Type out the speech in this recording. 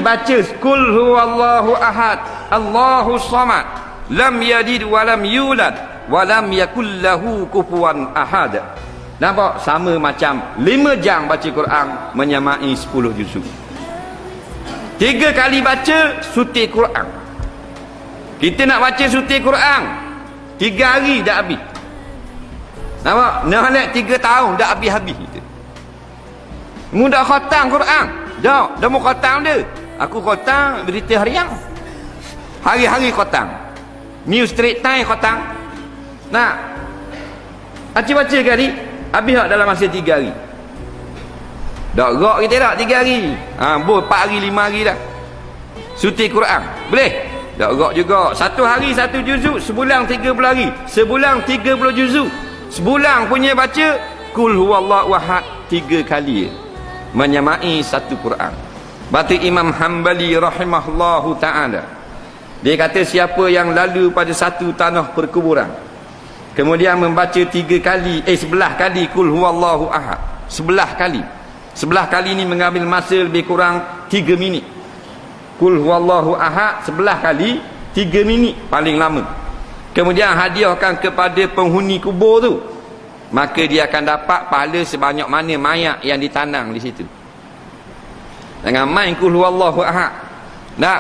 baca kul huwallahu ahad, Allahu samad, lam yalid wa lam yulad wa lam yakul lahu kufuwan ahad. Nampak? Sama macam 5 jam baca Quran menyamai 10 juzuk. 3 kali baca suti Quran. Kita nak baca suti Quran 3 hari dah habis. Nampak? Nak 3 tahun dah habis-habis kita. Mudah khatam Quran. Dah mau khatam dia. Aku khatam berita harian. Hari-hari khatam. New Straight Time khatam. Nah. Baca kali habis dalam masa 3 hari. Dak gerak kita tak 3 hari. Boleh 4 hari 5 hari dah. Suti Quran. Boleh? Dak gerak juga. 1 hari 1 juzuk, sebulan 30 hari. Sebulan 30 juzuk. Sebulan punya baca kul huwallahu ahad 3 kali. Menyamai 1 Quran. Batu Imam Hanbali rahimahullahu ta'ala, dia kata siapa yang lalu pada satu tanah perkuburan kemudian membaca 3 kali 11 kali kul huwallahu ahad, 11 kali ni mengambil masa lebih kurang 3 minit. Kul huwallahu ahad 11 kali 3 minit paling lama. Kemudian hadiahkan kepada penghuni kubur tu, maka dia akan dapat pahala sebanyak mana mayat yang ditanang di situ. Jangan main kul huwallahu ahad. Nak